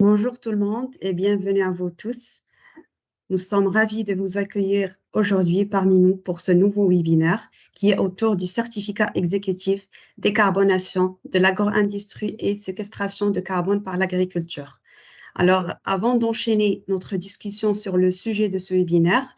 Bonjour tout le monde et bienvenue à vous tous. Nous sommes ravis de vous accueillir aujourd'hui parmi nous pour ce nouveau webinaire qui est autour du certificat exécutif décarbonation de l'agro-industrie et séquestration de carbone par l'agriculture. Alors, avant d'enchaîner notre discussion sur le sujet de ce webinaire,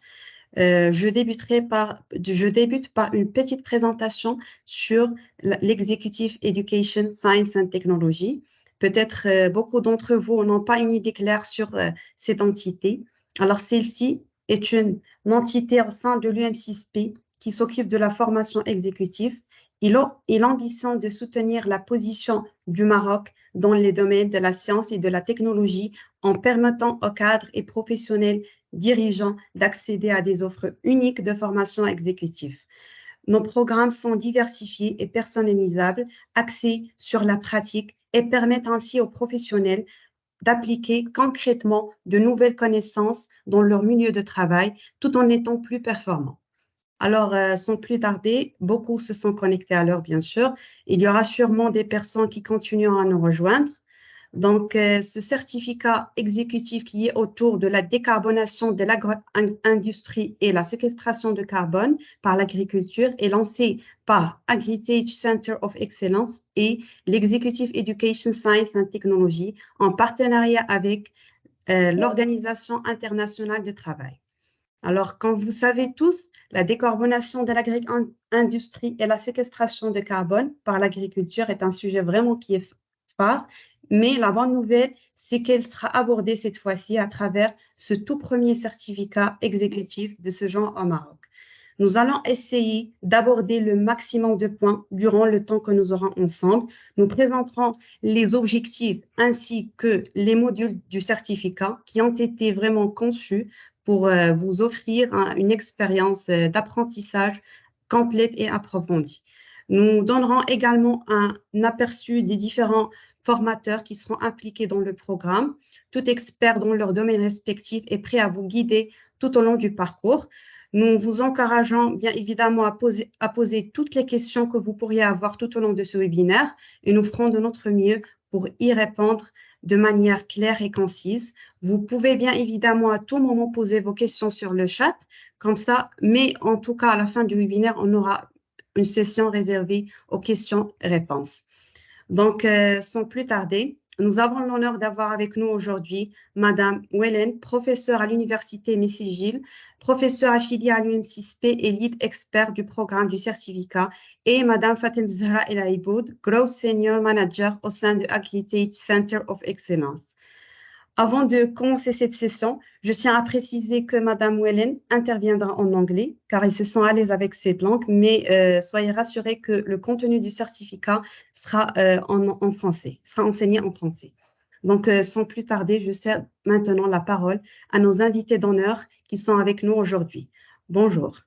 je débute par une petite présentation sur l'executive Education, Science and Technology. Peut-être beaucoup d'entre vous n'ont pas une idée claire sur cette entité. Alors, celle-ci est une entité au sein de l'UM6P qui s'occupe de la formation exécutive. Il a l'ambition de soutenir la position du Maroc dans les domaines de la science et de la technologie en permettant aux cadres et professionnels dirigeants d'accéder à des offres uniques de formation exécutive. Nos programmes sont diversifiés et personnalisables, axés sur la pratique et permettent ainsi aux professionnels d'appliquer concrètement de nouvelles connaissances dans leur milieu de travail tout en étant plus performants. Alors, sans plus tarder, beaucoup se sont connectés à l'heure, bien sûr. Il y aura sûrement des personnes qui continueront à nous rejoindre. Donc, ce certificat exécutif qui est autour de la décarbonation de l'agro-industrie et la séquestration de carbone par l'agriculture est lancé par Agritage Center of Excellence et l'Executive Education Science and Technology en partenariat avec l'Organisation internationale du travail. Alors, comme vous savez tous, la décarbonation de l'agri-industrie et la séquestration de carbone par l'agriculture est un sujet vraiment qui est phare, mais la bonne nouvelle, c'est qu'elle sera abordée cette fois-ci à travers ce tout premier certificat exécutif de ce genre au Maroc. Nous allons essayer d'aborder le maximum de points durant le temps que nous aurons ensemble. Nous présenterons les objectifs ainsi que les modules du certificat qui ont été vraiment conçus pour vous offrir une expérience d'apprentissage complète et approfondie. Nous donnerons également un aperçu des différents formateurs qui seront impliqués dans le programme. Tout expert dans leur domaine respectif est prêt à vous guider tout au long du parcours. Nous vous encourageons bien évidemment à poser toutes les questions que vous pourriez avoir tout au long de ce webinaire et nous ferons de notre mieux pour y répondre de manière claire et concise. Vous pouvez bien évidemment à tout moment poser vos questions sur le chat, comme ça, mais en tout cas, à la fin du webinaire, on aura une session réservée aux questions-réponses. Donc, sans plus tarder, nous avons l'honneur d'avoir avec nous aujourd'hui Madame Wellen, professeure à l'Université Messigil, professeure affiliée à l'UM6P et lead expert du programme du certificat, et Madame Fatem Zahra El Aiboud, Growth Senior Manager au sein de Agritage Center of Excellence. Avant de commencer cette session, je tiens à préciser que Madame Wellen interviendra en anglais, car ils se sont à l'aise avec cette langue, mais soyez rassurés que le contenu du certificat sera en français, sera enseigné en français. Donc, sans plus tarder, je cède maintenant la parole à nos invités d'honneur qui sont avec nous aujourd'hui. Bonjour.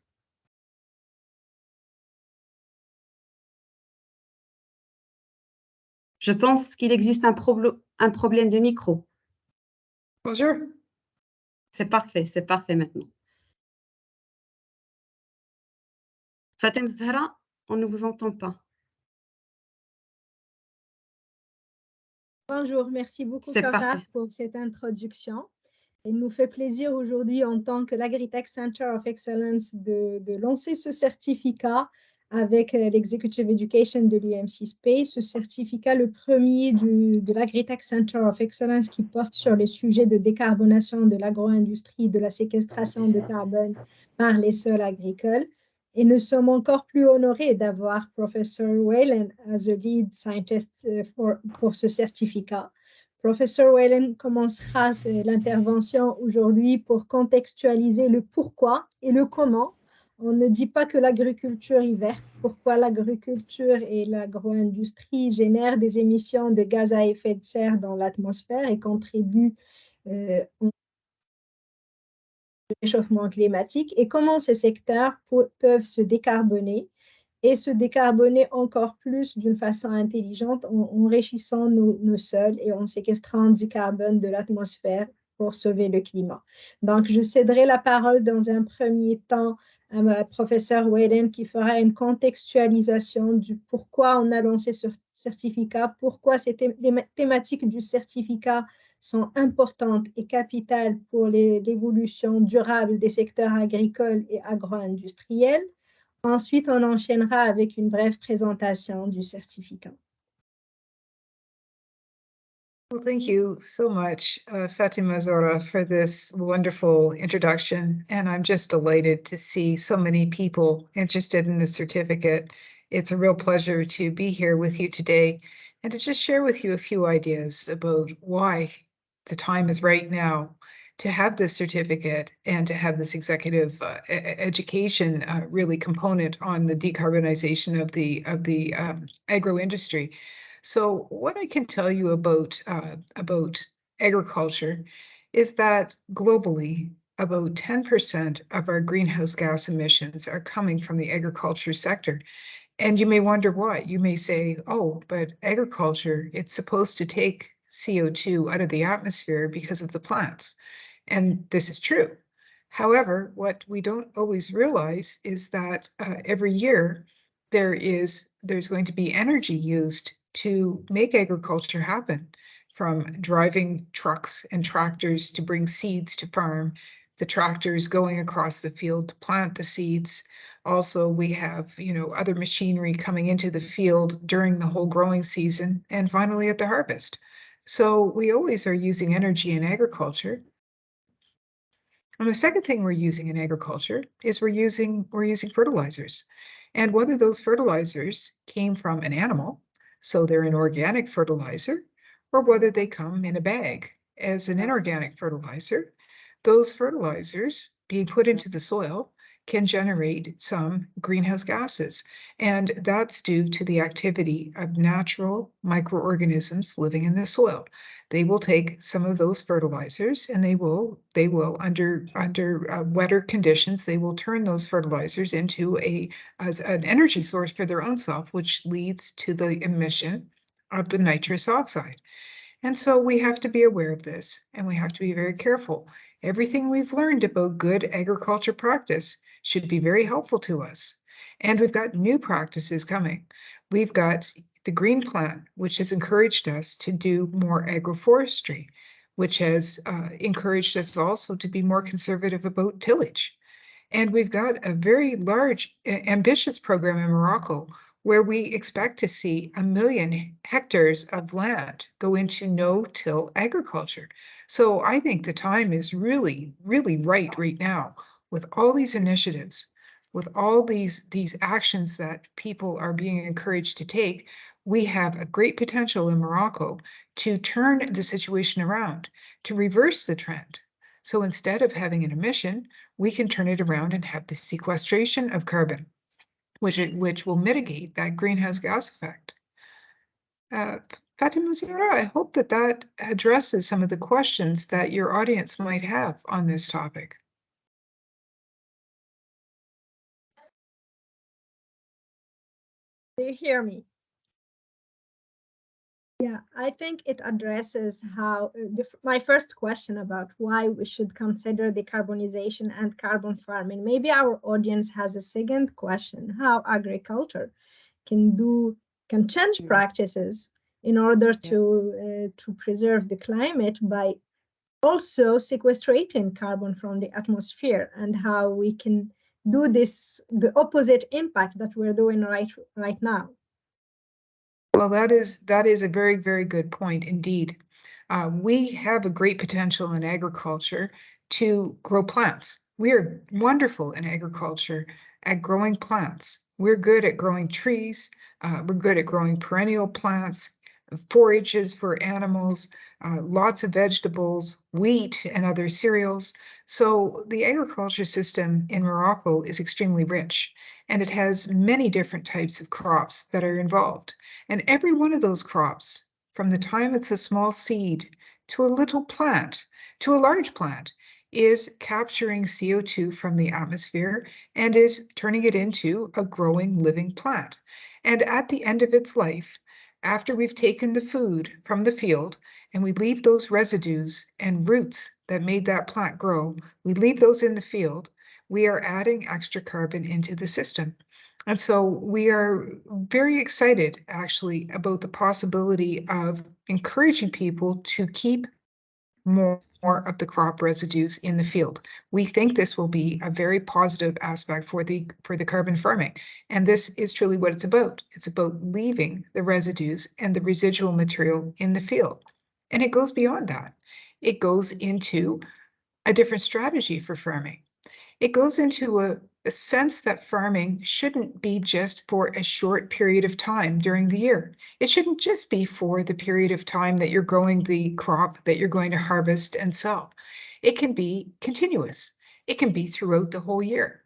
Je pense qu'il existe un problème de micro. Bonjour. C'est parfait maintenant. Fatem Zahra, on ne vous entend pas. Bonjour, merci beaucoup C'est Farah parfait. pour cette introduction. Il nous fait plaisir aujourd'hui en tant que l'Agritech Center of Excellence de lancer ce certificat avec l'Executive Education de l'UM6P, ce certificat le premier de l'Agritech Center of Excellence qui porte sur les sujets de décarbonation de l'agro-industrie, de la séquestration de carbone par les sols agricoles. Et nous sommes encore plus honorés d'avoir Professeur Wellen as a lead scientist pour ce certificat. Professeur Whelan commencera l'intervention aujourd'hui pour contextualiser le pourquoi et le comment. On ne dit pas que l'agriculture est verte, pourquoi l'agriculture et l'agro-industrie génèrent des émissions de gaz à effet de serre dans l'atmosphère et contribuent au réchauffement climatique et comment ces secteurs peuvent se décarboner et se décarboner encore plus d'une façon intelligente en enrichissant nos sols et en séquestrant du carbone de l'atmosphère pour sauver le climat. Donc, je céderai la parole dans un premier temps à ma professeure Whedon qui fera une contextualisation du pourquoi on a lancé ce certificat, pourquoi les thématiques du certificat sont importantes et capitales pour l'évolution durable des secteurs agricoles et agro-industriels. Ensuite, on enchaînera avec une brève présentation du certificat. Well, thank you so much, Fatima Zora, for this wonderful introduction. And I'm just delighted to see so many people interested in the certificate. It's a real pleasure to be here with you today and to just share with you a few ideas about why the time is right now to have this certificate and to have this executive education really component on the decarbonization of the agro industry. So what I can tell you about agriculture is that globally, about 10% of our greenhouse gas emissions are coming from the agriculture sector. And you may wonder why. You may say, oh, but agriculture, it's supposed to take CO2 out of the atmosphere because of the plants. And this is true. However, what we don't always realize is that every year there's going to be energy used to make agriculture happen, from driving trucks and tractors to bring seeds to farm, the tractors going across the field to plant the seeds. Also, we have, other machinery coming into the field during the whole growing season, and finally at the harvest. So we always are using energy in agriculture. And the second thing we're using in agriculture is we're using fertilizers. And whether those fertilizers came from an animal, so they're an organic fertilizer, or whether they come in a bag as an inorganic fertilizer, those fertilizers being put into the soil can generate some greenhouse gases. And that's due to the activity of natural microorganisms living in the soil. They will take some of those fertilizers and they will under wetter conditions, they will turn those fertilizers into as an energy source for their own self, which leads to the emission of the nitrous oxide. And so we have to be aware of this and we have to be very careful. Everything we've learned about good agriculture practice should be very helpful to us. And we've got new practices coming. We've got the Green Plan, which has encouraged us to do more agroforestry, which has encouraged us also to be more conservative about tillage. And we've got a very large, ambitious program in Morocco where we expect to see 1 million hectares of land go into no-till agriculture. So I think the time is really, really right now with all these initiatives, with all these actions that people are being encouraged to take. We have a great potential in Morocco to turn the situation around, to reverse the trend. So instead of having an emission, we can turn it around and have the sequestration of carbon, which will mitigate that greenhouse gas effect. Fatima Zora, I hope that addresses some of the questions that your audience might have on this topic. Do you hear me? Yeah, I think it addresses how my first question about why we should consider decarbonization and carbon farming. Maybe our audience has a second question: how agriculture can change practices in order to preserve the climate by also sequestrating carbon from the atmosphere, and how we can do this, the opposite impact that we're doing right now. Well, that is a very, very good point indeed. We have a great potential in agriculture to grow plants. We are wonderful in agriculture at growing plants. We're good at growing trees. We're good at growing perennial plants. forages for animals, lots of vegetables, wheat and other cereals. So the agriculture system in Morocco is extremely rich, and it has many different types of crops that are involved. And every one of those crops, from the time it's a small seed to a little plant, to a large plant, is capturing CO2 from the atmosphere and is turning it into a growing living plant. And at the end of its life, after we've taken the food from the field and we leave those residues and roots that made that plant grow, we leave those in the field, we are adding extra carbon into the system. And so we are very excited actually about the possibility of encouraging people to keep more of the crop residues in the field. We think this will be a very positive aspect for the carbon farming. And this is truly what it's about. It's about leaving the residues and the residual material in the field. And it goes beyond that. It goes into a different strategy for farming. It goes into a sense that farming shouldn't be just for a short period of time during the year. It shouldn't just be for the period of time that you're growing the crop that you're going to harvest and sell. It can be continuous. It can be throughout the whole year.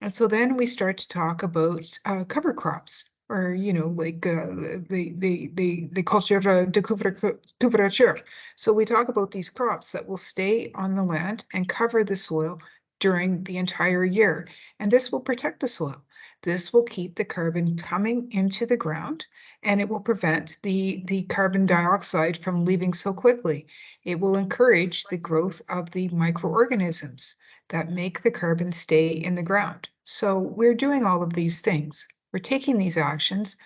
And so then we start to talk about cover crops, or, you know, like the culture de couverture. So we talk about these crops that will stay on the land and cover the soil during the entire year. And this will protect the soil. This will keep the carbon coming into the ground, and it will prevent the carbon dioxide from leaving so quickly. It will encourage the growth of the microorganisms that make the carbon stay in the ground. So we're doing all of these things. We're taking these actions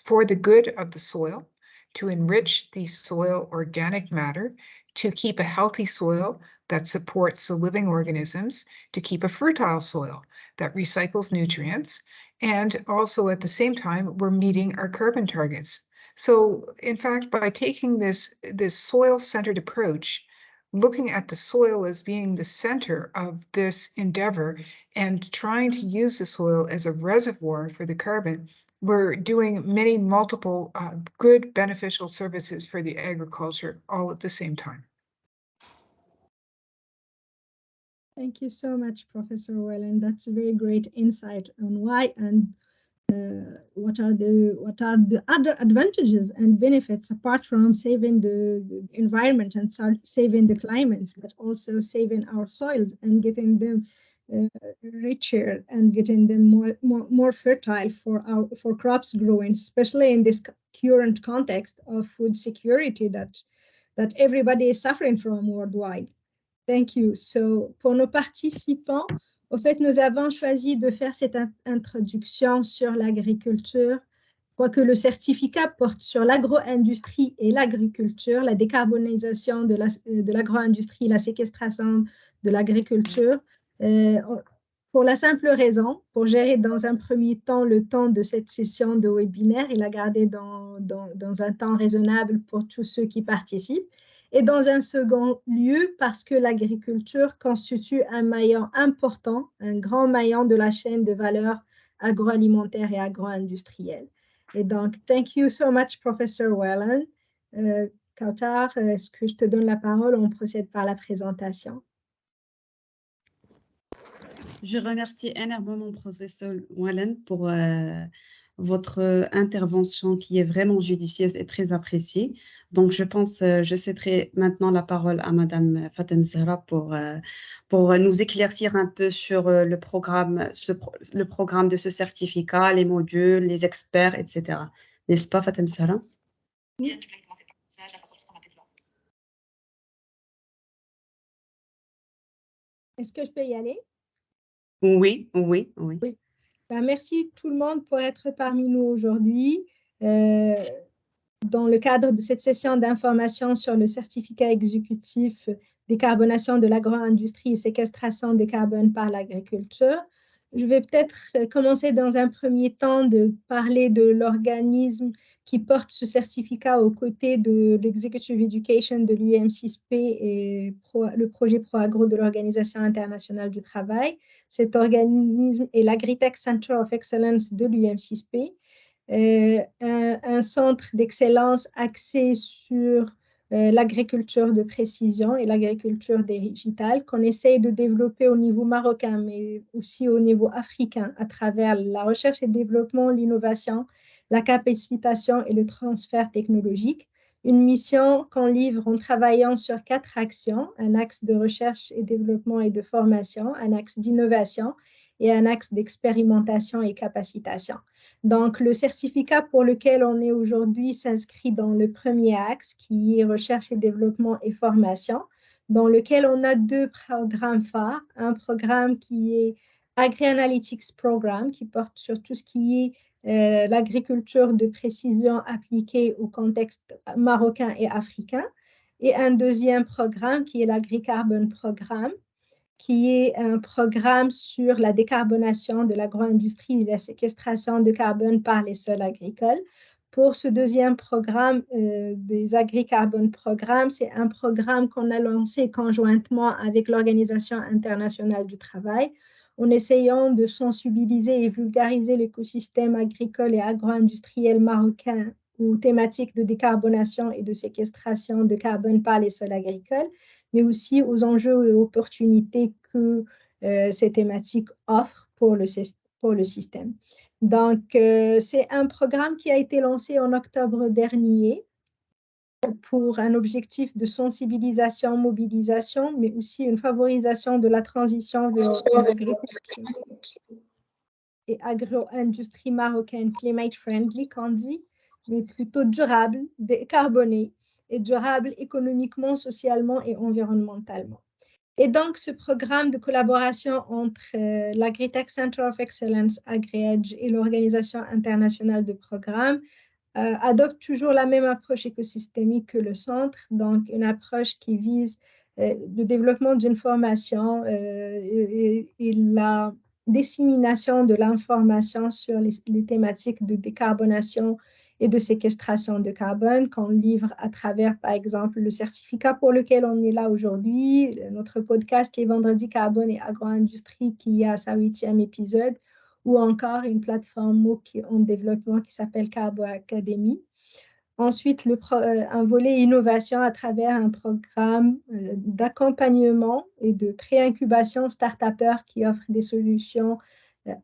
for the good of the soil, to enrich the soil organic matter, to keep a healthy soil that supports the living organisms, to keep a fertile soil that recycles nutrients, and also at the same time, we're meeting our carbon targets. So in fact, by taking this soil-centered approach, looking at the soil as being the center of this endeavor and trying to use the soil as a reservoir for the carbon, we're doing many multiple good beneficial services for the agriculture all at the same time. Thank you so much, Professor Whelan. That's a very great insight on why and what are the other advantages and benefits apart from saving the environment and saving the climates, but also saving our soils and getting them richer and getting them more fertile for crops growing, especially in this current context of food security that everybody is suffering from worldwide. Thank you. So, pour nos participants, au fait, nous avons choisi de faire cette introduction sur l'agriculture. Quoique le certificat porte sur l'agro-industrie et l'agriculture, la décarbonisation de l'agro-industrie, la séquestration de l'agriculture, pour la simple raison, pour gérer dans un premier temps le temps de cette session de webinaire et la garder dans un temps raisonnable pour tous ceux qui participent. Et dans un second lieu, parce que l'agriculture constitue un maillon important, un grand maillon de la chaîne de valeur agroalimentaire et agro-industrielle. Et donc, thank you so much, Professor Whelan. Kautar, est-ce que je te donne la parole? On procède par la présentation. Je remercie énormément professeur Whelan pour votre intervention qui est vraiment judicieuse et très appréciée. Donc, je pense, je céderai maintenant la parole à Madame Fatem Zahra pour nous éclaircir un peu sur le programme de ce certificat, les modules, les experts, etc. N'est-ce pas, Fatem Zahra? Est-ce que je peux y aller? Oui. Ben, merci tout le monde pour être parmi nous aujourd'hui. Dans le cadre de cette session d'information sur le certificat exécutif décarbonation de l'agro-industrie et séquestration de carbone par l'agriculture, je vais peut-être commencer dans un premier temps de parler de l'organisme qui porte ce certificat aux côtés de l'Executive Education de l'UM6P et le projet ProAgro de l'Organisation internationale du travail. Cet organisme est l'Agritech Center of Excellence de l'UM6P. un centre d'excellence axé sur l'agriculture de précision et l'agriculture digitale qu'on essaye de développer au niveau marocain, mais aussi au niveau africain à travers la recherche et développement, l'innovation, la capacitation et le transfert technologique. Une mission qu'on livre en travaillant sur 4 actions, un axe de recherche et développement et de formation, un axe d'innovation et un axe d'expérimentation et capacitation. Donc, le certificat pour lequel on est aujourd'hui s'inscrit dans le premier axe, qui est recherche et développement et formation, dans lequel on a 2 programmes phares. Un programme qui est Agri-Analytics Programme, qui porte sur tout ce qui est l'agriculture de précision appliquée au contexte marocain et africain, et un deuxième programme qui est l'Agri-Carbon Programme, qui est un programme sur la décarbonation de l'agro-industrie et la séquestration de carbone par les sols agricoles. Pour ce deuxième programme des Agri-Carbon Programmes, c'est un programme qu'on a lancé conjointement avec l'Organisation internationale du travail, en essayant de sensibiliser et vulgariser l'écosystème agricole et agro-industriel marocain aux thématiques de décarbonation et de séquestration de carbone par les sols agricoles, mais aussi aux enjeux et opportunités que ces thématiques offrent pour le système. Donc, c'est un programme qui a été lancé en octobre dernier pour un objectif de sensibilisation, mobilisation, mais aussi une favorisation de la transition vers l'agriculture et agro-industrie marocaine climate friendly, qu'on dit, mais plutôt durable, décarbonée et durable économiquement, socialement et environnementalement. Et donc, ce programme de collaboration entre l'Agritech Center of Excellence, AgriEdge, et l'Organisation internationale de programmes adopte toujours la même approche écosystémique que le centre, donc une approche qui vise le développement d'une formation et la dissémination de l'information sur les thématiques de décarbonation et de séquestration de carbone qu'on livre à travers, par exemple, le certificat pour lequel on est là aujourd'hui, notre podcast Les Vendredis Carbone et Agro-Industrie qui est à sa 8e épisode, ou encore une plateforme MOOC en développement qui s'appelle Carbo Academy. Ensuite, un volet innovation à travers un programme d'accompagnement et de pré-incubation start-upper qui offre des solutions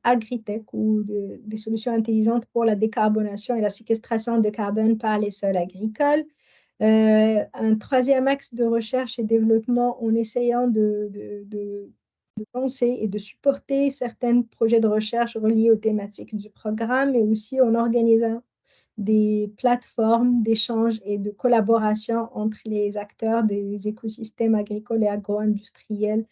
agritech ou des solutions intelligentes pour la décarbonation et la séquestration de carbone par les sols agricoles. Un troisième axe de recherche et développement en essayant de penser et de supporter certains projets de recherche reliés aux thématiques du programme, mais aussi en organisant des plateformes d'échange et de collaboration entre les acteurs des écosystèmes agricoles et agro-industriels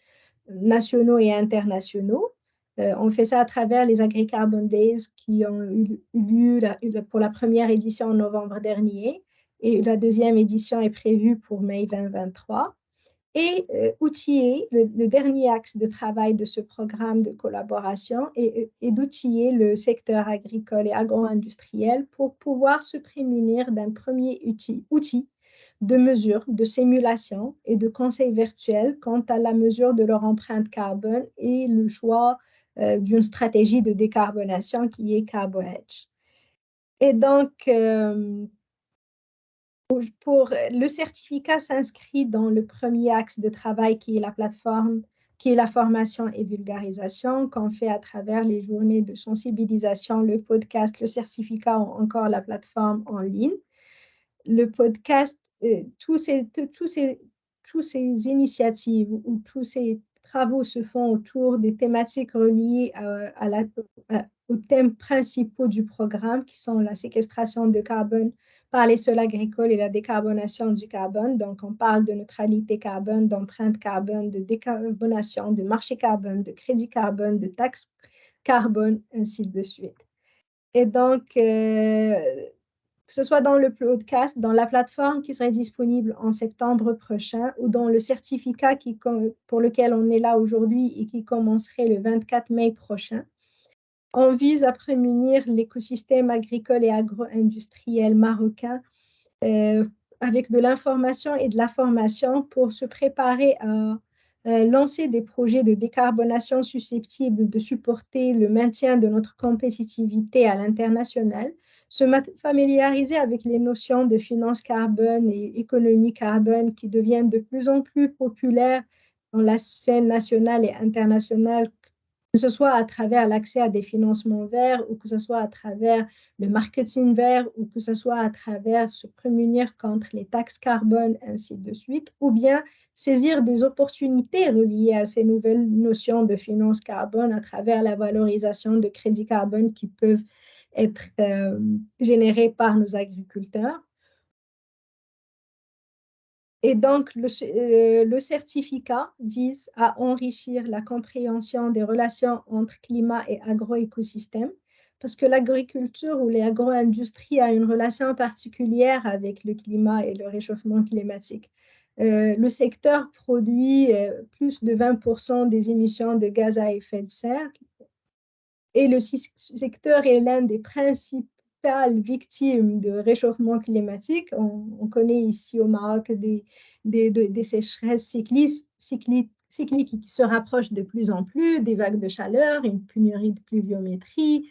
nationaux et internationaux. On fait ça à travers les Agri-Carbon Days qui ont eu lieu pour la première édition en novembre dernier et la deuxième édition est prévue pour mai 2023. Et outiller le dernier axe de travail de ce programme de collaboration et d'outiller le secteur agricole et agro-industriel pour pouvoir se prémunir d'un premier outil de mesure, de simulation et de conseil virtuel quant à la mesure de leur empreinte carbone et le choix d'une stratégie de décarbonation qui est CarboEdge. Et donc, pour le certificat s'inscrit dans le premier axe de travail qui est la plateforme, qui est la formation et vulgarisation qu'on fait à travers les journées de sensibilisation, le podcast, le certificat ou encore la plateforme en ligne. Le podcast, tous ces initiatives ou tous ces travaux se font autour des thématiques reliées aux thèmes principaux du programme qui sont la séquestration de carbone par les sols agricoles et la décarbonation du carbone. Donc, on parle de neutralité carbone, d'empreinte carbone, de décarbonation, de marché carbone, de crédit carbone, de taxe carbone, ainsi de suite. Et donc, que ce soit dans le podcast, dans la plateforme qui serait disponible en septembre prochain ou dans le certificat pour lequel on est là aujourd'hui et qui commencerait le 24 mai prochain, on vise à prémunir l'écosystème agricole et agro-industriel marocain avec de l'information et de la formation pour se préparer à lancer des projets de décarbonation susceptibles de supporter le maintien de notre compétitivité à l'international, familiariser avec les notions de finance carbone et économie carbone qui deviennent de plus en plus populaires dans la scène nationale et internationale, que ce soit à travers l'accès à des financements verts ou que ce soit à travers le marketing vert ou que ce soit à travers se prémunir contre les taxes carbone, ainsi de suite, ou bien saisir des opportunités reliées à ces nouvelles notions de finance carbone à travers la valorisation de crédits carbone qui peuvent être générés par nos agriculteurs. Et donc, le certificat vise à enrichir la compréhension des relations entre climat et agroécosystème, parce que l'agriculture ou l'agro-industrie a une relation particulière avec le climat et le réchauffement climatique. Le secteur produit plus de 20% des émissions de gaz à effet de serre, et le secteur est l'un des principales victimes de réchauffement climatique. On connaît ici au Maroc des sécheresses cycliques qui se rapprochent de plus en plus, des vagues de chaleur, une pénurie de pluviométrie,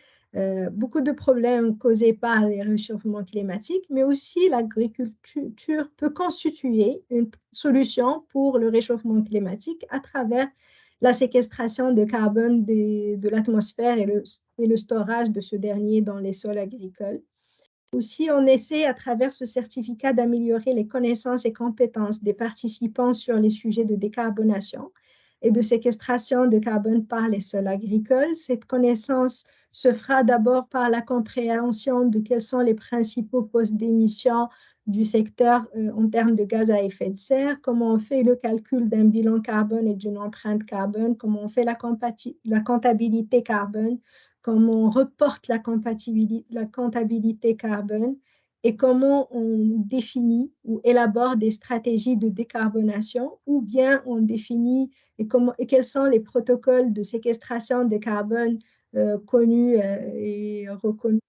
beaucoup de problèmes causés par les réchauffements climatiques, mais aussi l'agriculture peut constituer une solution pour le réchauffement climatique à travers la séquestration de carbone de l'atmosphère et le storage de ce dernier dans les sols agricoles. Aussi, on essaie à travers ce certificat d'améliorer les connaissances et compétences des participants sur les sujets de décarbonation et de séquestration de carbone par les sols agricoles. Cette connaissance se fera d'abord par la compréhension de quels sont les principaux postes d'émission du secteur en termes de gaz à effet de serre, comment on fait le calcul d'un bilan carbone et d'une empreinte carbone, comment on fait la comptabilité carbone, comment on reporte la comptabilité carbone et comment on définit ou élabore des stratégies de décarbonation, ou bien on définit et quels sont les protocoles de séquestration de carbone connus et reconnus,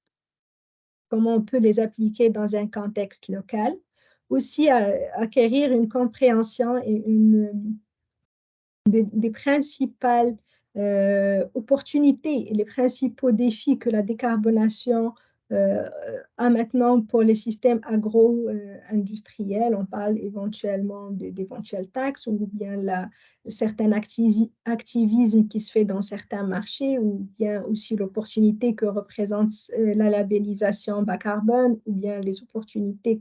comment on peut les appliquer dans un contexte local. Aussi, acquérir une compréhension et des principales opportunités et les principaux défis que la décarbonation a maintenant pour les systèmes agro-industriels. On parle éventuellement d'éventuelles taxes ou bien certain activisme qui se fait dans certains marchés, ou bien aussi l'opportunité que représente la labellisation bas carbone, ou bien les opportunités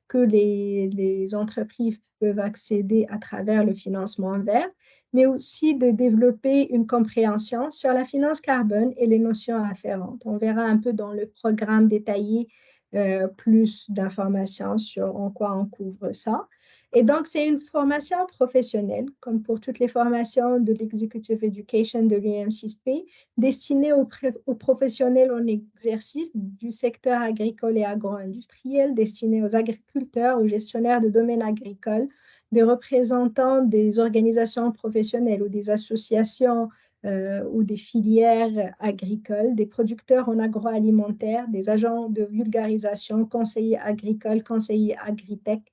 que les entreprises peuvent accéder à travers le financement vert, mais aussi de développer une compréhension sur la finance carbone et les notions afférentes. On verra un peu dans le programme détaillé plus d'informations sur en quoi on couvre ça. Et donc, c'est une formation professionnelle, comme pour toutes les formations de l'Executive Education de l'UM6P, destinée aux professionnels en exercice du secteur agricole et agro-industriel, destinée aux agriculteurs, aux gestionnaires de domaines agricoles, des représentants des organisations professionnelles ou des associations ou des filières agricoles, des producteurs en agroalimentaire, des agents de vulgarisation, conseillers agricoles, conseillers agritech,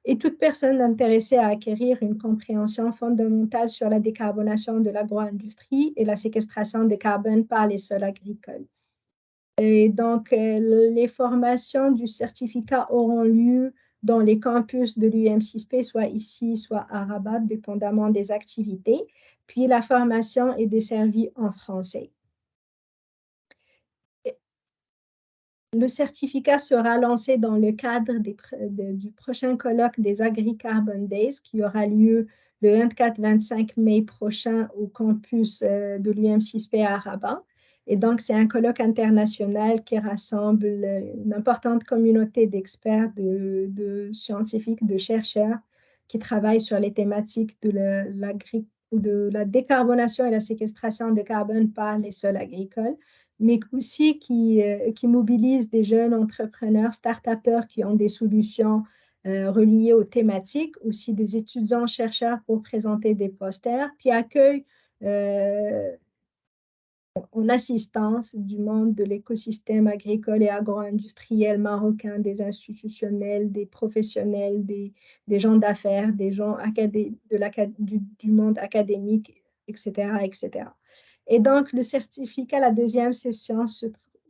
et toute personne intéressée à acquérir une compréhension fondamentale sur la décarbonation de l'agro-industrie et la séquestration de carbone par les sols agricoles. Et donc, les formations du certificat auront lieu dans les campus de l'UM6P, soit ici, soit à Rabat, dépendamment des activités. Puis, la formation est desservie en français. Le certificat sera lancé dans le cadre du prochain colloque des Agri-Carbon Days qui aura lieu le 24-25 mai prochain au campus de l'UM6P à Rabat. Et donc, c'est un colloque international qui rassemble une importante communauté d'experts, de scientifiques, de chercheurs qui travaillent sur les thématiques de la décarbonation et la séquestration de carbone par les sols agricoles, mais aussi qui mobilise des jeunes entrepreneurs, start-upers qui ont des solutions reliées aux thématiques, aussi des étudiants chercheurs pour présenter des posters, puis accueille en assistance du monde de l'écosystème agricole et agro-industriel marocain, des institutionnels, des professionnels, des gens d'affaires, des gens du monde académique, etc., etc. Et donc, le certificat, la deuxième session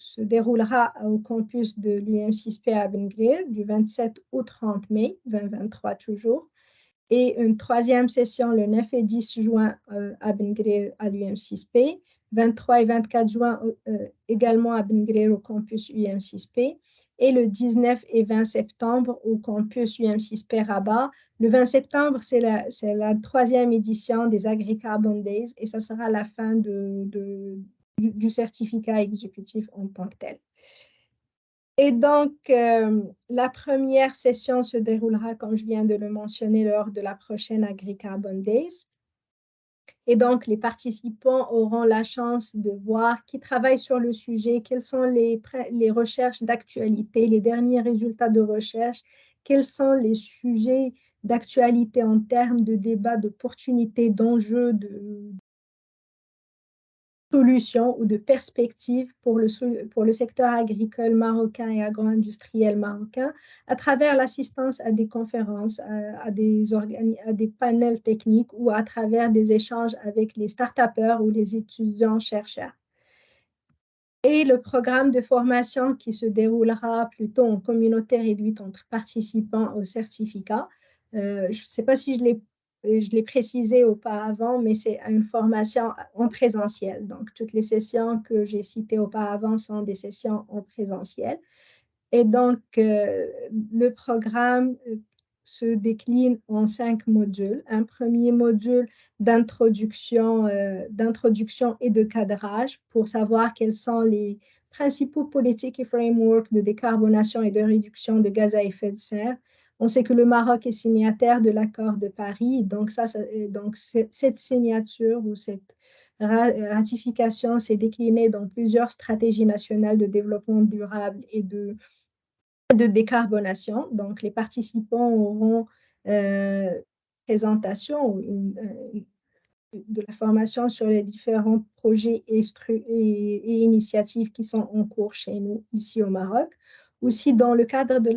se déroulera au campus de l'UM6P à Ben Gvir du 27 au 30 mai 2023 toujours. Et une troisième session le 9 et 10 juin à Ben Gvir à l'UM6P, 23 et 24 juin également à Ben Gvir au campus UM6P, et le 19 et 20 septembre au campus UM6P Rabat. Le 20 septembre, c'est la troisième édition des AgriCarbon Days et ça sera la fin du certificat exécutif en tant que tel. Et donc, la première session se déroulera, comme je viens de le mentionner, lors de la prochaine AgriCarbon Days. Et donc, les participants auront la chance de voir qui travaille sur le sujet, quelles sont les recherches d'actualité, les derniers résultats de recherche, quels sont les sujets d'actualité en termes de débat, d'opportunités, d'enjeux, de solutions ou de perspectives pour le secteur agricole marocain et agro-industriel marocain à travers l'assistance à des conférences, à des panels techniques ou à travers des échanges avec les start-upers ou les étudiants-chercheurs. Et le programme de formation qui se déroulera plutôt en communauté réduite entre participants au certificat. Je ne sais pas si je l'ai précisé auparavant, mais c'est une formation en présentiel. Donc, toutes les sessions que j'ai citées auparavant sont des sessions en présentiel. Et donc, le programme se décline en 5 modules. Un premier module d'introduction et de cadrage pour savoir quels sont les principaux politiques et frameworks de décarbonation et de réduction de gaz à effet de serre. On sait que le Maroc est signataire de l'accord de Paris, donc, cette signature ou cette ratification s'est déclinée dans plusieurs stratégies nationales de développement durable et de décarbonation. Donc, les participants auront présentation de la formation sur les différents projets et initiatives qui sont en cours chez nous, ici au Maroc. Aussi, dans le cadre de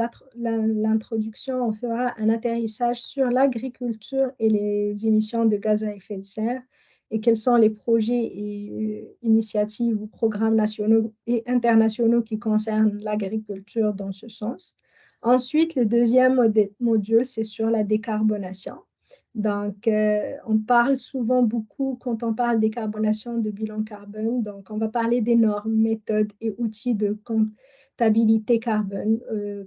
l'introduction, on fera un atterrissage sur l'agriculture et les émissions de gaz à effet de serre et quels sont les projets et initiatives ou programmes nationaux et internationaux qui concernent l'agriculture dans ce sens. Ensuite, le deuxième module, c'est sur la décarbonation. Donc, on parle souvent beaucoup, quand on parle décarbonation, de bilan carbone. Donc, on va parler des normes, méthodes et outils de comptabilité carbone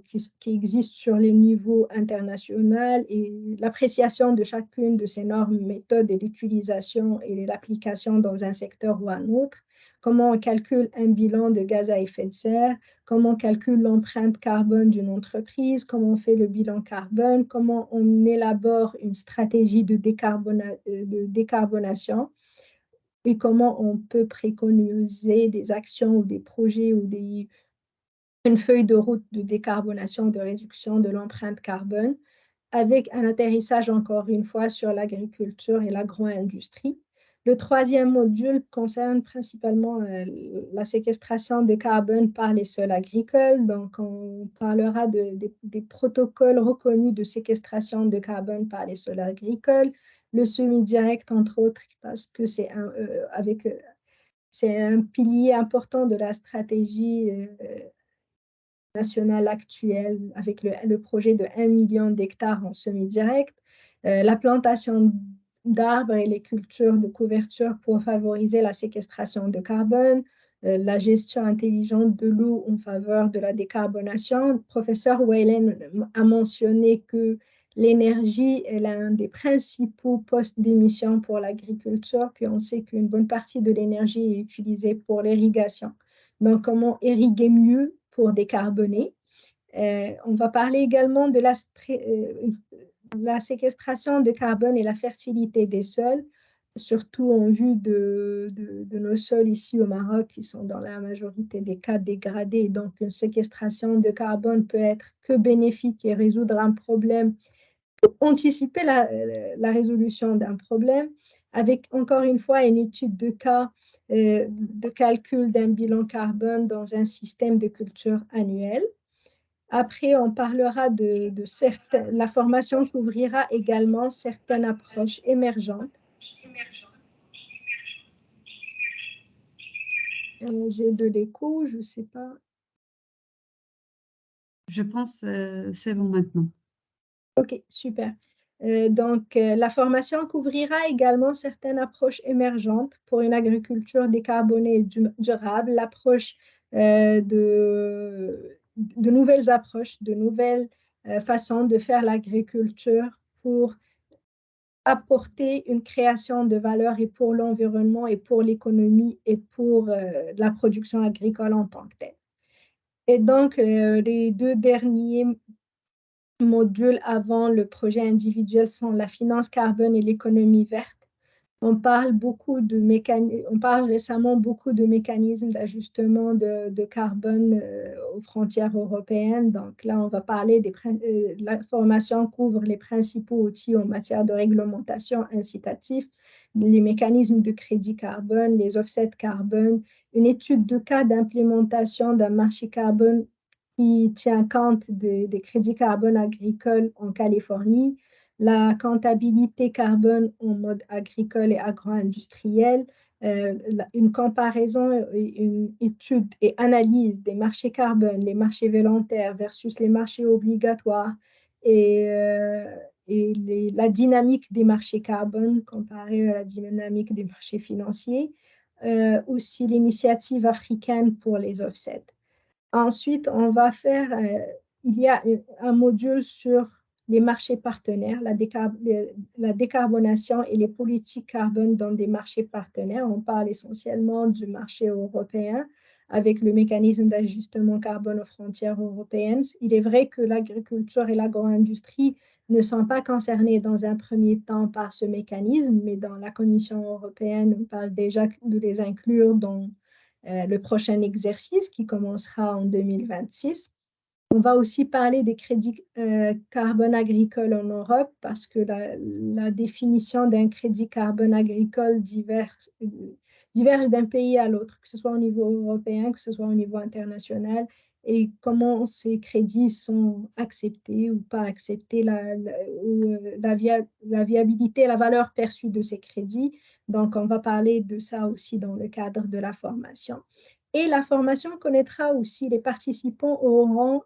qui existent sur les niveaux internationaux et l'appréciation de chacune de ces normes, méthodes et l'utilisation et l'application dans un secteur ou un autre. Comment on calcule un bilan de gaz à effet de serre, comment on calcule l'empreinte carbone d'une entreprise, comment on fait le bilan carbone, comment on élabore une stratégie de décarbonation et comment on peut préconiser des actions ou des projets ou une feuille de route de décarbonation, de réduction de l'empreinte carbone, avec un atterrissage encore une fois sur l'agriculture et l'agro-industrie. Le troisième module concerne principalement la séquestration de carbone par les sols agricoles. Donc, on parlera des protocoles reconnus de séquestration de carbone par les sols agricoles, le semi-direct, entre autres, parce que c'est un pilier important de la stratégie nationale actuelle avec le projet de 1 million d'hectares en semi-direct, la plantation d'arbres et les cultures de couverture pour favoriser la séquestration de carbone, la gestion intelligente de l'eau en faveur de la décarbonation. Le professeur Whalen a mentionné que l'énergie est l'un des principaux postes d'émission pour l'agriculture, puis on sait qu'une bonne partie de l'énergie est utilisée pour l'irrigation. Donc, comment irriguer mieux pour décarboner? On va parler également de la séquestration de carbone et la fertilité des sols, surtout en vue de nos sols ici au Maroc, qui sont dans la majorité des cas dégradés. Donc, une séquestration de carbone peut être que bénéfique et résoudre un problème, anticiper la résolution d'un problème, avec encore une fois une étude de cas de calcul d'un bilan carbone dans un système de culture annuel. Après, on parlera la formation couvrira également certaines approches émergentes J'ai de l'écho, je ne sais pas. Je pense c'est bon maintenant. Ok, super. La formation couvrira également certaines approches émergentes pour une agriculture décarbonée et durable, l'approche de nouvelles approches, de nouvelles façons de faire l'agriculture pour apporter une création de valeur et pour l'environnement et pour l'économie et pour la production agricole en tant que telle. Et donc, les deux derniers modules avant le projet individuel sont la finance carbone et l'économie verte. On parle récemment beaucoup de mécanismes d'ajustement de carbone aux frontières européennes. Donc là, on va parler la formation couvre les principaux outils en matière de réglementation incitative, les mécanismes de crédit carbone, les offsets carbone, une étude de cas d'implémentation d'un marché carbone qui tient compte des crédits carbone agricoles en Californie, la comptabilité carbone en mode agricole et agro-industriel, une comparaison, une étude et analyse des marchés carbone, les marchés volontaires versus les marchés obligatoires et la dynamique des marchés carbone comparée à la dynamique des marchés financiers, aussi l'initiative africaine pour les offsets. Ensuite, il y a un module sur les marchés partenaires, la décarbonation et les politiques carbone dans des marchés partenaires. On parle essentiellement du marché européen avec le mécanisme d'ajustement carbone aux frontières européennes. Il est vrai que l'agriculture et l'agro-industrie ne sont pas concernés dans un premier temps par ce mécanisme, mais dans la Commission européenne, on parle déjà de les inclure dans le prochain exercice qui commencera en 2026. On va aussi parler des crédits carbone agricole en Europe parce que la définition d'un crédit carbone agricole diverge d'un pays à l'autre, que ce soit au niveau européen, que ce soit au niveau international, et comment ces crédits sont acceptés ou pas acceptés, la viabilité, la valeur perçue de ces crédits. Donc, on va parler de ça aussi dans le cadre de la formation. Et la formation connaîtra aussi, les participants auront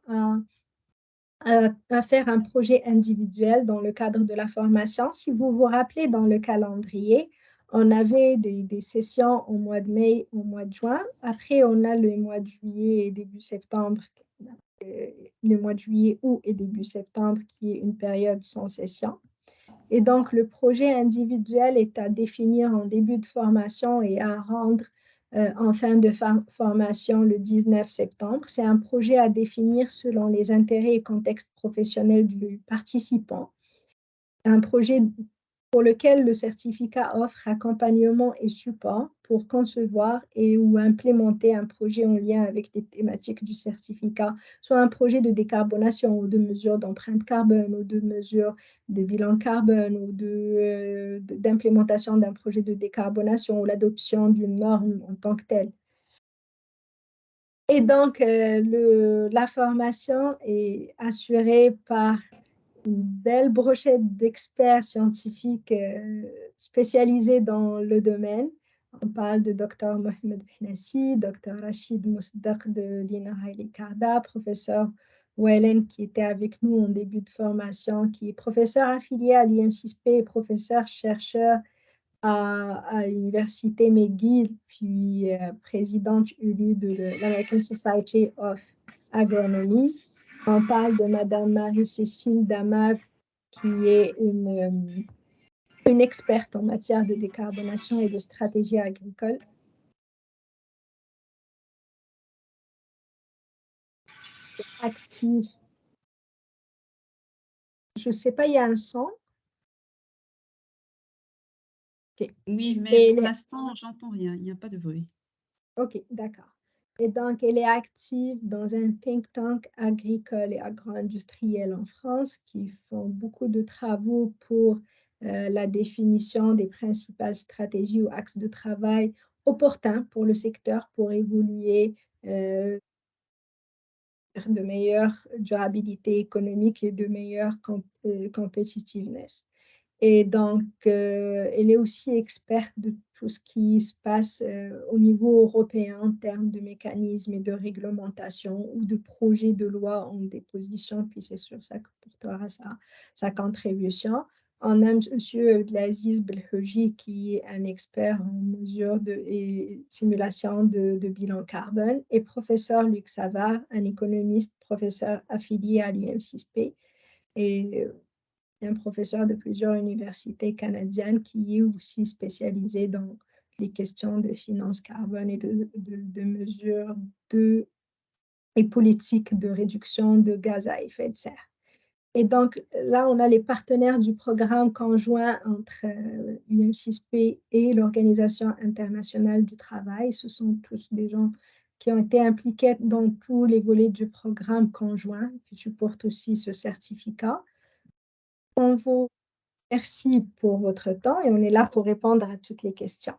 à faire un projet individuel dans le cadre de la formation. Si vous vous rappelez, dans le calendrier, on avait des sessions au mois de mai, au mois de juin. Après, on a le mois de juillet et début septembre, le mois de juillet, août et début septembre, qui est une période sans session. Et donc, le projet individuel est à définir en début de formation et à rendre en fin de formation le 19 septembre. C'est un projet à définir selon les intérêts et contextes professionnels du participant. Un projet pour lequel le certificat offre accompagnement et support pour concevoir et ou implémenter un projet en lien avec les thématiques du certificat, soit un projet de décarbonation ou de mesures d'empreinte carbone ou de mesures de bilan carbone ou d'implémentation d'un projet de décarbonation ou l'adoption d'une norme en tant que telle. Et donc, la formation est assurée par une belle brochette d'experts scientifiques spécialisés dans le domaine. On parle de Dr Mohamed Benassi, Dr Rachid Mousdaq de l'INA Haile Karda, professeur Wellen qui était avec nous en début de formation, qui est professeur affilié à l'UM6P et professeur chercheur à l'université McGill, puis présidente élue de l'American Society of Agronomy. On parle de Madame Marie-Cécile Damav, qui est une experte en matière de décarbonation et de stratégie agricole. Active. Je ne sais pas, il y a un son. Okay. Oui, mais pour l'instant, j'entends rien, il n'y a pas de bruit. Ok, d'accord. Et donc, elle est active dans un think tank agricole et agro-industriel en France qui font beaucoup de travaux pour la définition des principales stratégies ou axes de travail opportuns pour le secteur pour évoluer de meilleure durabilité économique et de meilleure competitiveness. Et donc, elle est aussi experte de tout ce qui se passe au niveau européen en termes de mécanismes et de réglementation ou de projets de loi en déposition. Puis c'est sur ça que portera sa contribution. On a M. Abdelaziz Belhouji, qui est un expert en mesure et simulation de bilan carbone, et professeur Luc Savard, un économiste professeur affilié à l'UM6P et un professeur de plusieurs universités canadiennes qui est aussi spécialisé dans les questions de finances carbone et de mesures et politiques de réduction de gaz à effet de serre. Et donc, là, on a les partenaires du programme conjoint entre UM6P et l'Organisation internationale du travail. Ce sont tous des gens qui ont été impliqués dans tous les volets du programme conjoint, qui supportent aussi ce certificat. On vous remercie pour votre temps et on est là pour répondre à toutes les questions.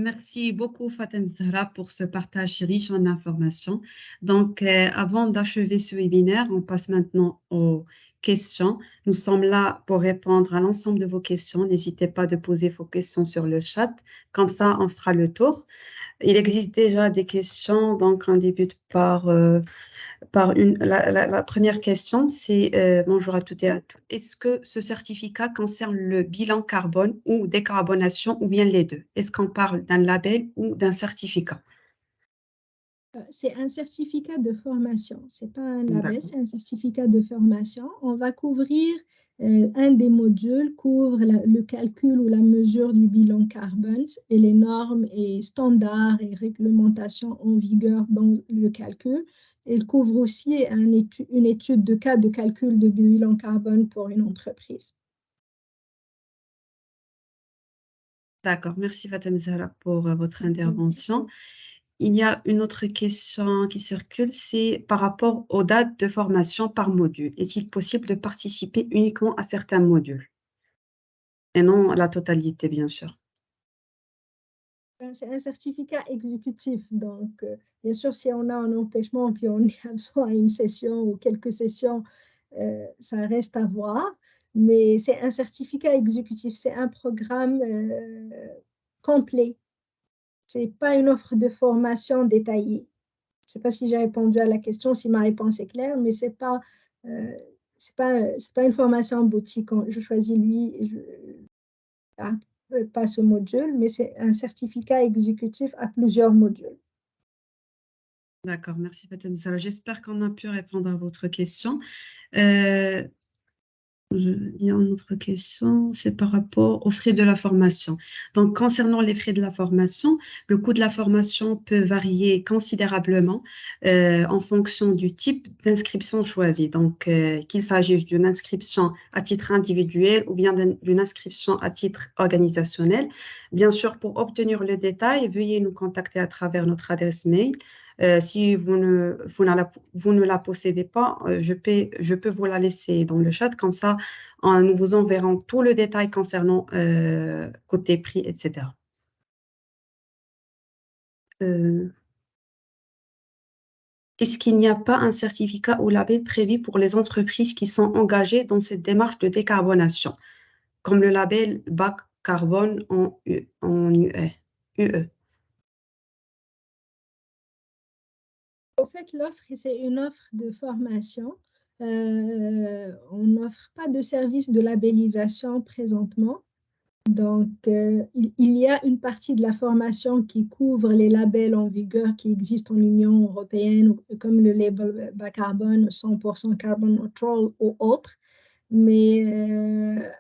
Merci beaucoup, Fatem Zahra, pour ce partage riche en informations. Donc, avant d'achever ce webinaire, on passe maintenant aux questions. Nous sommes là pour répondre à l'ensemble de vos questions. N'hésitez pas de poser vos questions sur le chat. Comme ça, on fera le tour. Il existe déjà des questions, donc on débute par la première question, c'est bonjour à toutes et à tous. Est-ce que ce certificat concerne le bilan carbone ou décarbonation ou bien les deux? Est-ce qu'on parle d'un label ou d'un certificat? C'est un certificat de formation. Ce n'est pas un label, D'accord. c'est un certificat de formation. On va couvrir, un des modules couvre le calcul ou la mesure du bilan carbone et les normes et standards et réglementations en vigueur dans le calcul. Il couvre aussi une étude de cas de calcul de bilan carbone pour une entreprise. D'accord. Merci Fatem Zahra pour votre Merci. intervention. Il y a une autre question qui circule, c'est par rapport aux dates de formation par module. Est-il possible de participer uniquement à certains modules et non à la totalité, bien sûr? C'est un certificat exécutif. Donc, bien sûr, si on a un empêchement puis on est absent à une session ou quelques sessions, ça reste à voir. Mais c'est un certificat exécutif. C'est un programme complet. Ce n'est pas une offre de formation détaillée. Je ne sais pas si j'ai répondu à la question, si ma réponse est claire, mais ce n'est pas, c'est pas une formation boutique. Je choisis lui et pas ce module, mais c'est un certificat exécutif à plusieurs modules. D'accord, merci Fatem Zahra. J'espère qu'on a pu répondre à votre question. Euh, il y a une autre question, c'est par rapport aux frais de la formation. Donc, concernant les frais de la formation, le coût de la formation peut varier considérablement en fonction du type d'inscription choisie. Donc, qu'il s'agisse d'une inscription à titre individuel ou bien d'une inscription à titre organisationnel. Bien sûr, pour obtenir le détail, veuillez nous contacter à travers notre adresse mail. Si vous ne la possédez pas, je peux vous la laisser dans le chat. Comme ça, nous vous enverrons tout le détail concernant côté prix, etc. Euh, Est-ce qu'il n'y a pas un certificat ou label prévu pour les entreprises qui sont engagées dans cette démarche de décarbonation, comme le label bas carbone en UE? En fait, l'offre, c'est une offre de formation. On n'offre pas de service de labellisation présentement. Donc, il y a une partie de la formation qui couvre les labels en vigueur qui existent en Union européenne, comme le label bas carbone, 100% carbon neutral ou autres. Mais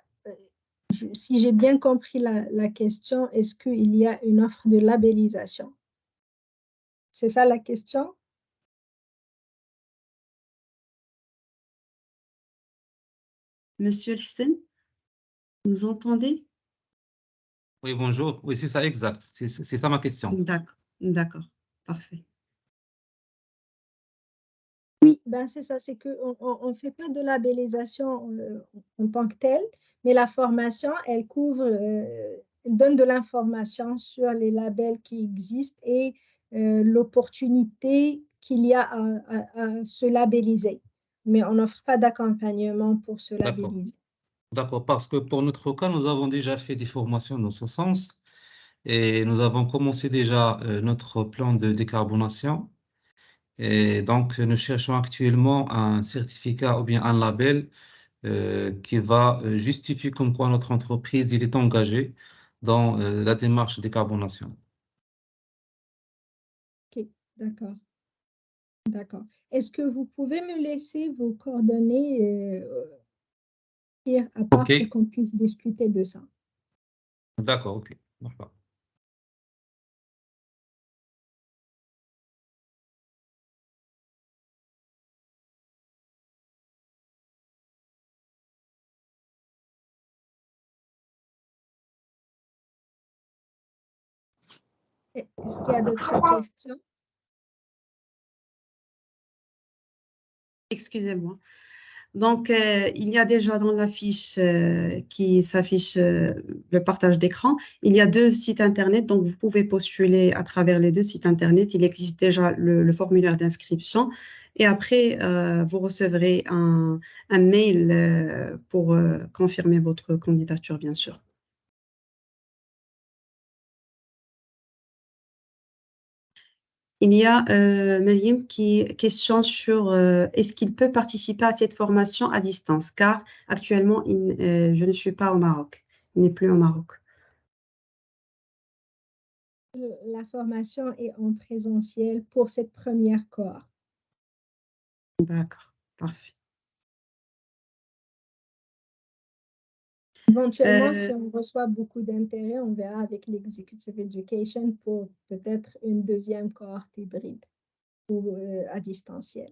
si j'ai bien compris la question, est-ce qu'il y a une offre de labellisation? C'est ça la question? Monsieur Hussein, vous entendez? Oui, bonjour. Oui, c'est ça, exact. C'est ça ma question. D'accord, d'accord, parfait. Oui, ben c'est ça, c'est qu'on ne fait pas de labellisation en tant que telle, mais la formation, elle couvre, elle donne de l'information sur les labels qui existent et l'opportunité qu'il y a à se labelliser. mais on n'offre pas d'accompagnement pour se D'accord. labelliser. D'accord, parce que pour notre cas, nous avons déjà fait des formations dans ce sens et nous avons commencé déjà notre plan de décarbonation. Et donc, nous cherchons actuellement un certificat ou bien un label qui va justifier comme quoi notre entreprise il est engagée dans la démarche de décarbonation. Ok, d'accord, d'accord. Est-ce que vous pouvez me laisser vos coordonnées hier à part OK, pour qu'on puisse discuter de ça? d'accord, OK. D'accord. Est-ce qu'il y a d'autres questions? Excusez-moi. Donc, il y a déjà dans la fiche qui s'affiche le partage d'écran, il y a deux sites Internet, donc vous pouvez postuler à travers les deux sites Internet. Il existe déjà le formulaire d'inscription et après, vous recevrez un mail pour confirmer votre candidature, bien sûr. Il y a Mariam qui questionne sur est-ce qu'il peut participer à cette formation à distance, car actuellement, je ne suis pas au Maroc. Il n'est plus au Maroc. La formation est en présentiel pour cette première cohorte. D'accord, parfait. Éventuellement, si Euh, on reçoit beaucoup d'intérêt, on verra avec l'Executive Education pour peut-être une deuxième cohorte hybride ou à distanciel.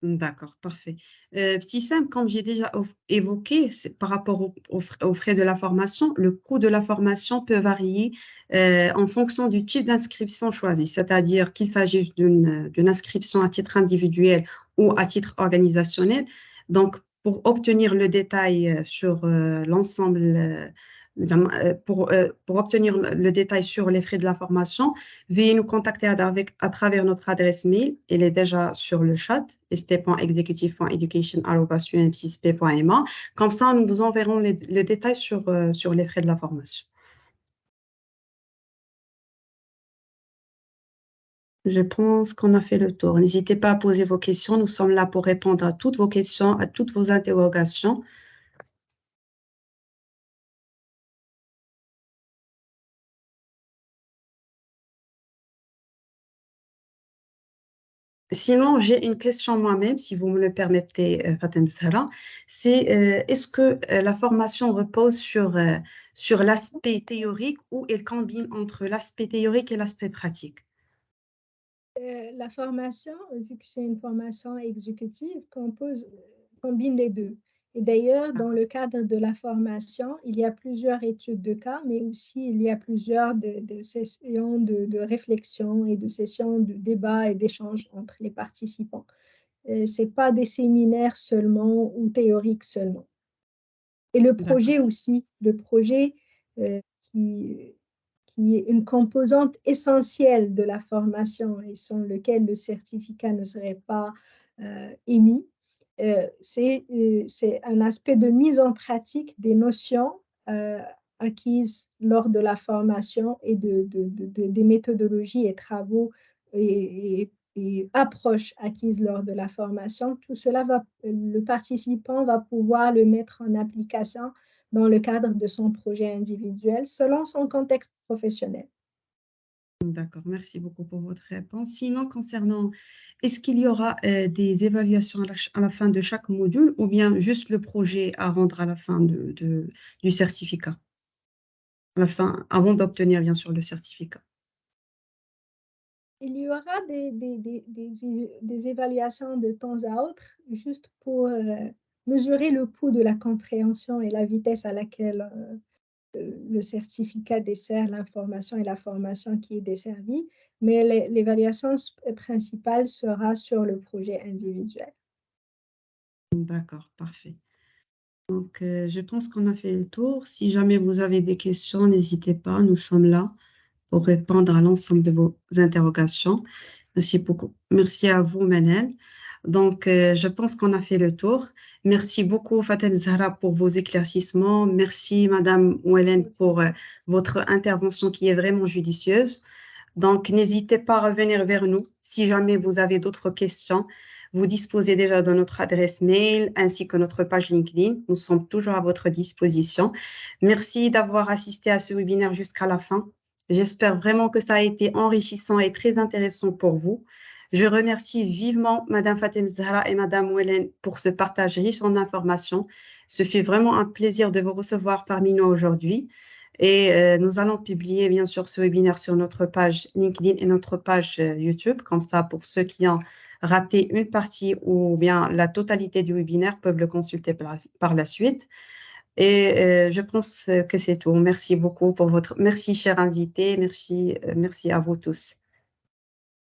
d'accord, parfait. Petit simple, comme j'ai déjà évoqué, par rapport aux frais de la formation, le coût de la formation peut varier en fonction du type d'inscription choisi, c'est-à-dire qu'il s'agisse d'une inscription à titre individuel ou à titre organisationnel. Donc, pour obtenir le détail sur l'ensemble, pour obtenir le détail sur les frais de la formation, veuillez nous contacter à travers notre adresse mail. Elle est déjà sur le chat, st.executive.education@umc6p.ma. Comme ça, nous vous enverrons les détails sur les frais de la formation. Je pense qu'on a fait le tour. N'hésitez pas à poser vos questions. Nous sommes là pour répondre à toutes vos questions, à toutes vos interrogations. Sinon, j'ai une question moi-même, si vous me le permettez, Fatem Zahra. C'est est-ce que la formation repose sur l'aspect théorique ou elle combine entre l'aspect théorique et l'aspect pratique? La formation, vu que c'est une formation exécutive, combine les deux. Et d'ailleurs, dans le cadre de la formation, il y a plusieurs études de cas, mais aussi il y a plusieurs de sessions de réflexion et de sessions de débat et d'échange entre les participants. Ce n'est pas des séminaires seulement ou théoriques seulement. Et le projet D'accord, aussi, le projet euh, qui, qui est une composante essentielle de la formation et sans lequel le certificat ne serait pas émis, c'est un aspect de mise en pratique des notions acquises lors de la formation et des méthodologies et travaux et approches acquises lors de la formation. Tout cela le participant va pouvoir le mettre en application dans le cadre de son projet individuel selon son contexte professionnel. d'accord. Merci beaucoup pour votre réponse. Sinon, concernant, est-ce qu'il y aura des évaluations à la fin de chaque module ou bien juste le projet à rendre à la fin du certificat? À la fin, avant d'obtenir bien sûr le certificat. Il y aura des évaluations de temps à autre juste pour mesurer le pouls de la compréhension et la vitesse à laquelle le certificat dessert l'information et la formation qui est desservie, mais l'évaluation principale sera sur le projet individuel. D'accord, parfait. Donc, je pense qu'on a fait le tour. Si jamais vous avez des questions, n'hésitez pas. Nous sommes là pour répondre à l'ensemble de vos interrogations. Merci beaucoup. Merci à vous, Manel. Donc, je pense qu'on a fait le tour. Merci beaucoup, Fatem Zahra, pour vos éclaircissements. Merci, Madame Ouellen, pour votre intervention qui est vraiment judicieuse. Donc, n'hésitez pas à revenir vers nous si jamais vous avez d'autres questions. Vous disposez déjà de notre adresse mail ainsi que notre page LinkedIn. Nous sommes toujours à votre disposition. Merci d'avoir assisté à ce webinaire jusqu'à la fin. J'espère vraiment que ça a été enrichissant et très intéressant pour vous. Je remercie vivement Madame Fatem Zahra et Madame Ouellen pour ce partage riche en informations. Ce fut vraiment un plaisir de vous recevoir parmi nous aujourd'hui. Et nous allons publier bien sûr ce webinaire sur notre page LinkedIn et notre page YouTube. Comme ça, pour ceux qui ont raté une partie ou bien la totalité du webinaire peuvent le consulter par la suite. Et je pense que c'est tout. Merci beaucoup pour votre... Merci, chers invités. Merci à vous tous.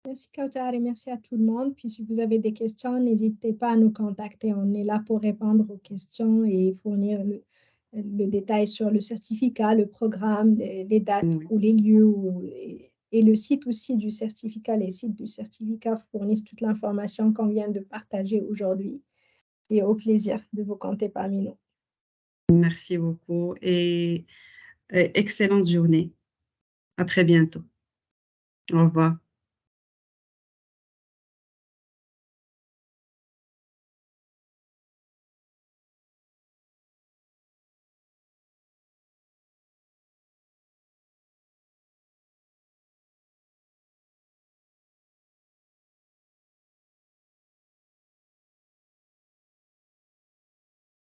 Merci Kautar et merci à tout le monde. Puis si vous avez des questions, n'hésitez pas à nous contacter. On est là pour répondre aux questions et fournir le détail sur le certificat, le programme, les dates Oui. ou les lieux et le site aussi du certificat. Les sites du certificat fournissent toute l'information qu'on vient de partager aujourd'hui. Et au plaisir de vous compter parmi nous. Merci beaucoup et excellente journée. À très bientôt. Au revoir.